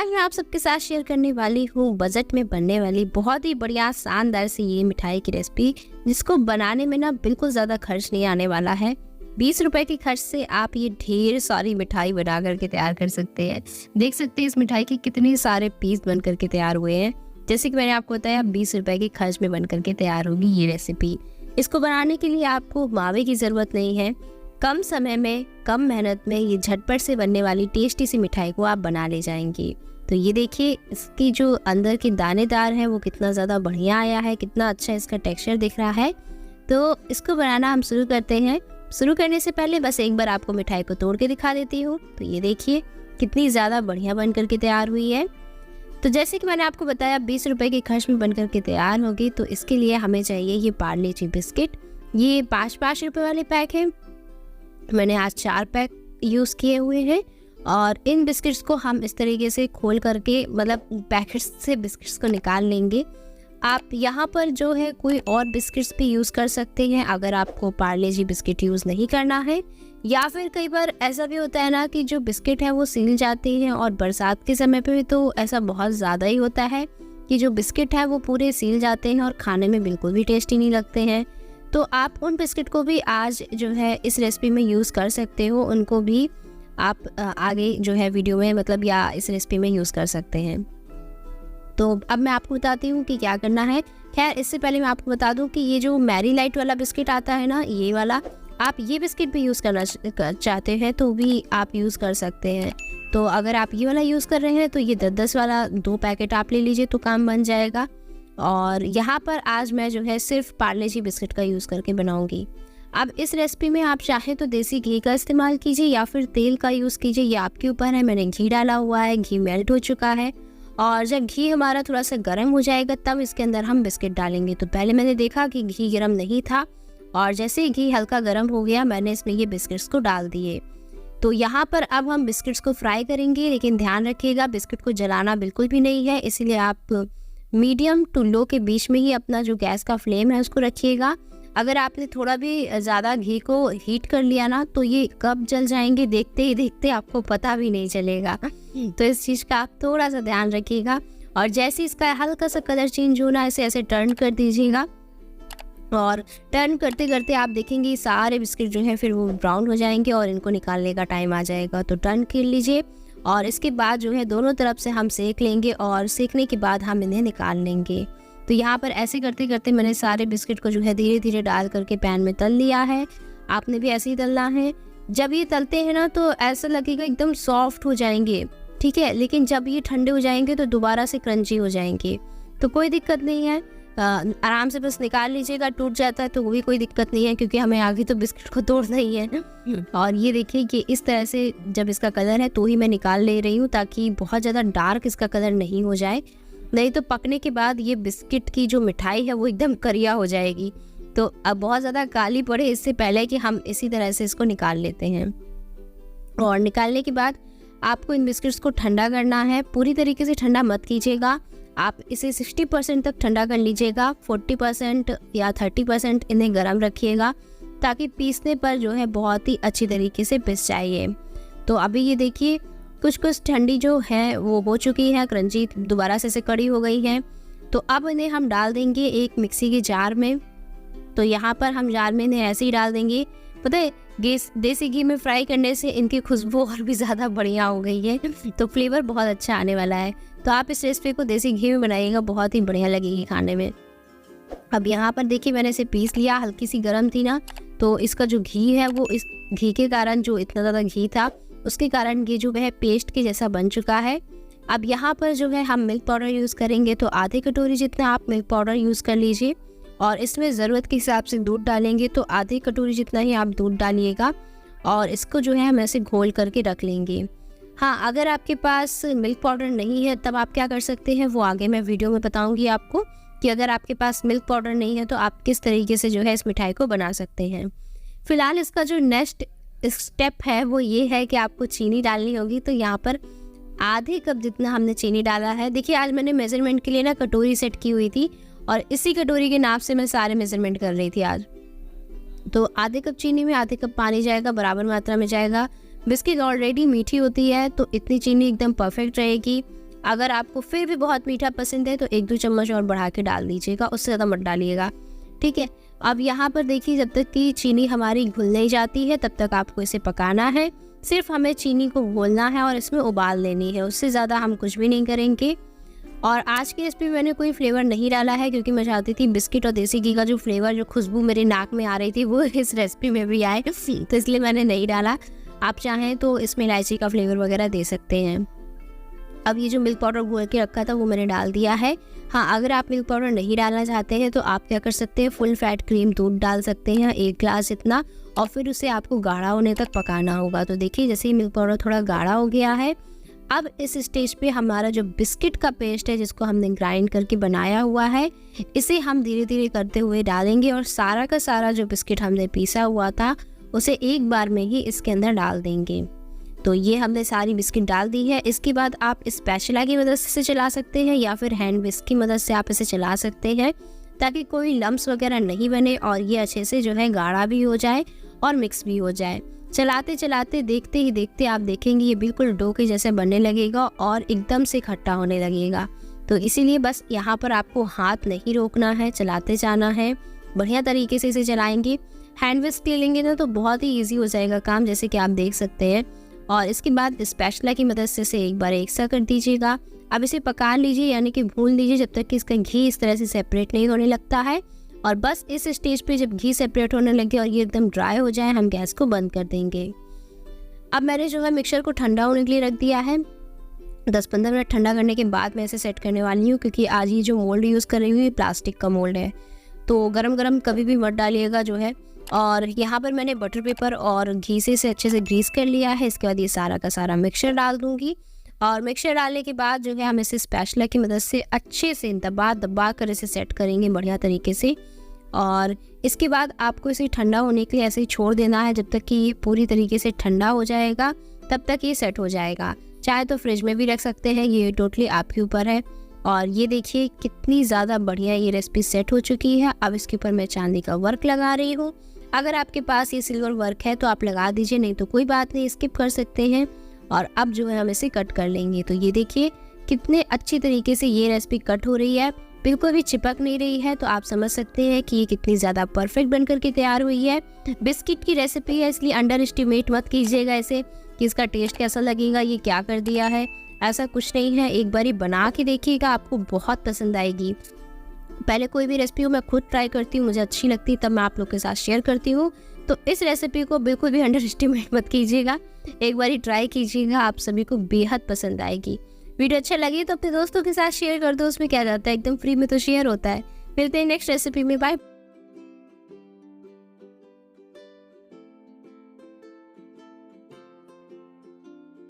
आज मैं आप सबके साथ शेयर करने वाली हूँ बजट में बनने वाली बहुत ही बढ़िया शानदार सी ये मिठाई की रेसिपी, जिसको बनाने में ना बिल्कुल ज़्यादा खर्च नहीं आने वाला है। 20 रुपए के खर्च से आप ये ढेर सारी मिठाई बना करके तैयार कर सकते हैं। देख सकते हैं इस मिठाई के कितने सारे पीस बन करके तैयार हुए हैं। जैसे कि मैंने आपको बताया 20 रुपए के खर्च में बन करके तैयार होगी ये रेसिपी। इसको बनाने के लिए आपको मावे की ज़रूरत नहीं है। कम समय में कम मेहनत में ये झटपट से बनने वाली टेस्टी सी मिठाई को आप बना ले जाएंगे। तो ये देखिए इसकी जो अंदर के दानेदार है वो कितना ज़्यादा बढ़िया आया है, कितना अच्छा इसका टेक्सचर दिख रहा है। तो इसको बनाना हम शुरू करते हैं। शुरू करने से पहले बस एक बार आपको मिठाई को तोड़ के दिखा देती हूँ। तो ये देखिए कितनी ज़्यादा बढ़िया बन करके तैयार हुई है। तो जैसे कि मैंने आपको बताया 20 रुपए के खर्च में बन करके तैयार होगी। तो इसके लिए हमें चाहिए ये पार्ले जी बिस्किट। ये 5-5 रुपए वाले पैक है। मैंने आज 4 पैक यूज़ किए हुए हैं और इन बिस्किट्स को हम इस तरीके से खोल करके मतलब पैकेट्स से बिस्किट्स को निकाल लेंगे। आप यहाँ पर जो है कोई और बिस्किट्स भी यूज़ कर सकते हैं अगर आपको पार्ले जी बिस्किट यूज़ नहीं करना है। या फिर कई बार ऐसा भी होता है ना कि जो बिस्किट है वो सील जाते हैं, और बरसात के समय पे तो ऐसा बहुत ज़्यादा ही होता है कि जो बिस्किट है वो पूरे सील जाते हैं और खाने में बिल्कुल भी टेस्टी नहीं लगते हैं। तो आप उन बिस्किट को भी आज जो है इस रेसिपी में यूज़ कर सकते हो। उनको भी आप आगे जो है वीडियो में मतलब या इस रेसिपी में यूज़ कर सकते हैं। तो अब मैं आपको बताती हूँ कि क्या करना है। खैर इससे पहले मैं आपको बता दूँ कि ये जो मैरी लाइट वाला बिस्किट आता है ना, ये वाला, आप ये बिस्किट भी यूज़ करना चाहते हैं तो भी आप यूज़ कर सकते हैं। तो अगर आप ये वाला यूज़ कर रहे हैं तो ये 10-10 वाला 2 पैकेट आप ले लीजिए तो काम बन जाएगा। और यहाँ पर आज मैं जो है सिर्फ पार्ले जी बिस्किट का यूज़ करके बनाऊंगी। अब इस रेसिपी में आप चाहे तो देसी घी का इस्तेमाल कीजिए या फिर तेल का यूज़ कीजिए, ये आपके ऊपर है। मैंने घी डाला हुआ है, घी मेल्ट हो चुका है और जब घी हमारा थोड़ा सा गर्म हो जाएगा तब इसके अंदर हम बिस्किट डालेंगे। तो पहले मैंने देखा कि घी गर्म नहीं था और जैसे ही घी हल्का गर्म हो गया मैंने इसमें ये बिस्किट्स को डाल दिए। तो यहाँ पर अब हम बिस्किट्स को फ्राई करेंगे, लेकिन ध्यान रखिएगा बिस्किट को जलाना बिल्कुल भी नहीं है, इसीलिए आप मीडियम टू लो के बीच में ही अपना जो गैस का फ्लेम है उसको रखिएगा। अगर आपने थोड़ा भी ज़्यादा घी को हीट कर लिया ना तो ये कब जल जाएंगे देखते ही देखते आपको पता भी नहीं चलेगा। तो इस चीज़ का आप थोड़ा सा ध्यान रखिएगा। और जैसे इसका हल्का सा कलर चेंज होना ऐसे ऐसे टर्न कर दीजिएगा और टर्न करते करते आप देखेंगे सारे बिस्किट जो है फिर वो ब्राउन हो जाएंगे और इनको निकालने का टाइम आ जाएगा। तो टर्न कर लीजिए और इसके बाद जो है दोनों तरफ से हम सेक लेंगे और सेकने के बाद हम इन्हें निकाल लेंगे। तो यहाँ पर ऐसे करते करते मैंने सारे बिस्किट को जो है धीरे धीरे डाल करके पैन में तल लिया है। आपने भी ऐसे ही तलना है। जब ये तलते हैं ना तो ऐसा लगेगा एकदम सॉफ्ट हो जाएंगे, ठीक है, लेकिन जब ये ठंडे हो जाएंगे तो दोबारा से क्रंची हो जाएंगे। तो कोई दिक्कत नहीं है, आराम से बस निकाल लीजिएगा। टूट जाता है तो वो भी कोई दिक्कत नहीं है क्योंकि हमें आगे तो बिस्किट को तोड़ना ही है। और ये देखिए कि इस तरह से जब इसका कलर है तो ही मैं निकाल ले रही हूँ ताकि बहुत ज़्यादा डार्क इसका कलर नहीं हो जाए, नहीं तो पकने के बाद ये बिस्किट की जो मिठाई है वो एकदम करिया हो जाएगी। तो अब बहुत ज़्यादा काली पड़े इससे पहले कि हम इसी तरह से इसको निकाल लेते हैं। और निकालने के बाद आपको इन बिस्किट्स को ठंडा करना है। पूरी तरीके से ठंडा मत कीजिएगा, आप इसे 60% तक ठंडा कर लीजिएगा। 40% या 30% इन्हें गर्म रखिएगा ताकि पीसने पर जो है बहुत ही अच्छी तरीके से पिस जाए। तो अभी ये देखिए कुछ ठंडी जो है वो हो चुकी है, क्रंची दोबारा से कड़ी हो गई है। तो अब इन्हें हम डाल देंगे एक मिक्सी के जार में। तो यहाँ पर हम जार में इन्हें ऐसे ही डाल देंगे। पता है देसी घी में फ्राई करने से इनकी खुशबू और भी ज़्यादा बढ़िया हो गई है, तो फ्लेवर बहुत अच्छा आने वाला है। तो आप इस रेसिपी को देसी घी में बनाइएगा, बहुत ही बढ़िया लगेगी खाने में। अब यहाँ पर देखिए मैंने इसे पीस लिया, हल्की सी गर्म थी ना तो इसका जो घी है वो इस घी के कारण, जो इतना ज़्यादा घी था उसके कारण ये जो है पेस्ट के जैसा बन चुका है। अब यहाँ पर जो है हम मिल्क पाउडर यूज़ करेंगे। तो आधे कटोरी जितना आप मिल्क पाउडर यूज़ कर लीजिए और इसमें ज़रूरत के हिसाब से दूध डालेंगे। तो आधे कटोरी जितना ही आप दूध डालिएगा और इसको जो है हम ऐसे घोल करके रख लेंगे। हाँ, अगर आपके पास मिल्क पाउडर नहीं है तब आप क्या कर सकते हैं वो आगे मैं वीडियो में बताऊँगी आपको कि अगर आपके पास मिल्क पाउडर नहीं है तो आप किस तरीके से जो है इस मिठाई को बना सकते हैं। फ़िलहाल इसका जो नेक्स्ट स्टेप है वो ये है कि आपको चीनी डालनी होगी। तो यहाँ पर आधे कप जितना हमने चीनी डाला है। देखिए आज मैंने मेज़रमेंट के लिए ना कटोरी सेट की हुई थी और इसी कटोरी के नाप से मैं सारे मेज़रमेंट कर रही थी आज। तो आधे कप चीनी में आधे कप पानी जाएगा, बराबर मात्रा में जाएगा। बिस्किट ऑलरेडी मीठी होती है तो इतनी चीनी एकदम परफेक्ट रहेगी। अगर आपको फिर भी बहुत मीठा पसंद है तो 1-2 चम्मच और बढ़ा के डाल दीजिएगा, उससे ज़्यादा मत डालिएगा, ठीक है। अब यहाँ पर देखिए, जब तक कि चीनी हमारी घुल नहीं जाती है तब तक आपको इसे पकाना है। सिर्फ हमें चीनी को घोलना है और इसमें उबाल लेनी है, उससे ज़्यादा हम कुछ भी नहीं करेंगे। और आज की रेसिपी में मैंने कोई फ्लेवर नहीं डाला है क्योंकि मैं चाहती थी बिस्किट और देसी घी का जो फ्लेवर, जो खुशबू मेरे नाक में आ रही थी वो इस रेसिपी में भी आए, तो इसलिए मैंने नहीं डाला। आप चाहें तो इसमें इलायची का फ्लेवर वगैरह दे सकते हैं। अब ये जो मिल्क पाउडर घोल के रखा था वो मैंने डाल दिया है। हाँ, अगर आप मिल्क पाउडर नहीं डालना चाहते हैं तो आप क्या कर सकते हैं, फुल फैट क्रीम दूध डाल सकते हैं 1 ग्लास इतना, और फिर उसे आपको गाढ़ा होने तक पकाना होगा। तो देखिए, जैसे ही मिल्क पाउडर थोड़ा गाढ़ा हो गया है, अब इस स्टेज पे हमारा जो बिस्किट का पेस्ट है जिसको हमने ग्राइंड करके बनाया हुआ है, इसे हम धीरे धीरे करते हुए डालेंगे और सारा का सारा जो बिस्किट हमने पीसा हुआ था उसे एक बार में ही इसके अंदर डाल देंगे। तो ये हमने सारी बिस्किट डाल दी है। इसके बाद आप स्पैचुला की मदद से चला सकते हैं या फिर हैंड विस्क की मदद से आप इसे चला सकते हैं, ताकि कोई लम्स वगैरह नहीं बने और ये अच्छे से जो है गाढ़ा भी हो जाए और मिक्स भी हो जाए। चलाते चलाते देखते ही देखते आप देखेंगे ये बिल्कुल डो के जैसे बनने लगेगा और एकदम से खट्टा होने लगेगा। तो इसीलिए बस यहाँ पर आपको हाथ नहीं रोकना है, चलाते जाना है, बढ़िया तरीके से इसे चलाएंगे। हैंड विस्क ले लेंगे ना तो बहुत ही ईजी हो जाएगा काम, जैसे कि आप देख सकते हैं। और इसके बाद स्पैचुला की मदद से इसे एक बार एक सा कर दीजिएगा। अब इसे पका लीजिए, यानी कि भून लीजिए जब तक कि इसका घी इस तरह से सेपरेट नहीं होने लगता है। और बस इस स्टेज पे जब घी सेपरेट होने लगे और ये एकदम ड्राई हो जाए, हम गैस को बंद कर देंगे। अब मैंने जो है मिक्सचर को ठंडा होने के लिए रख दिया है। 10-15 मिनट ठंडा करने के बाद मैं इसे सेट करने वाली हूँ, क्योंकि आज ये जो मोल्ड यूज़ कर रही हूँ ये प्लास्टिक का मोल्ड है, तो गरम गरम कभी भी मत डालिएगा जो है। और यहाँ पर मैंने बटर पेपर और घी से इसे अच्छे से ग्रीस कर लिया है। इसके बाद ये सारा का सारा मिक्सचर डाल दूँगी और मिक्सचर डालने के बाद जो है हम इसे स्पैचुला की मदद से अच्छे से दबा दबा कर इसे सेट करेंगे बढ़िया तरीके से। और इसके बाद आपको इसे ठंडा होने के लिए ऐसे ही छोड़ देना है, जब तक कि ये पूरी तरीके से ठंडा हो जाएगा तब तक ये सेट हो जाएगा। चाहे तो फ्रिज में भी रख सकते हैं, ये टोटली आपके ऊपर है। और ये देखिए कितनी ज़्यादा बढ़िया ये रेसिपी सेट हो चुकी है। अब इसके ऊपर मैं चांदी का वर्क लगा रही हूँ। अगर आपके पास ये सिल्वर वर्क है तो आप लगा दीजिए, नहीं तो कोई बात नहीं, स्किप कर सकते हैं। और अब जो है हम इसे कट कर लेंगे। तो ये देखिए कितने अच्छी तरीके से ये रेसिपी कट हो रही है, बिल्कुल भी चिपक नहीं रही है। तो आप समझ सकते हैं कि ये कितनी ज़्यादा परफेक्ट बनकर के तैयार हुई है। बिस्किट की रेसिपी है, इसलिए अंडर एस्टिमेट मत कीजिएगा इसे कि इसका टेस्ट कैसा लगेगा, ये क्या कर दिया है, ऐसा कुछ नहीं है। एक बारी बना के देखिएगा, आपको बहुत पसंद आएगी। पहले कोई भी रेसिपी हो मैं खुद ट्राई करती हूँ, मुझे अच्छी लगती है तब मैं आप लोग के साथ शेयर करती हूँ। तो इस रेसिपी को बिल्कुल भी अंडर एस्टिमेट मत कीजिएगा, एक बारी ट्राई कीजिएगा, आप सभी को बेहद पसंद आएगी। वीडियो अच्छा लगे तो अपने दोस्तों के साथ शेयर कर दो, उसमें क्या जाता है, एकदम फ्री में तो शेयर होता है। मिलते हैं नेक्स्ट रेसिपी में, बाय।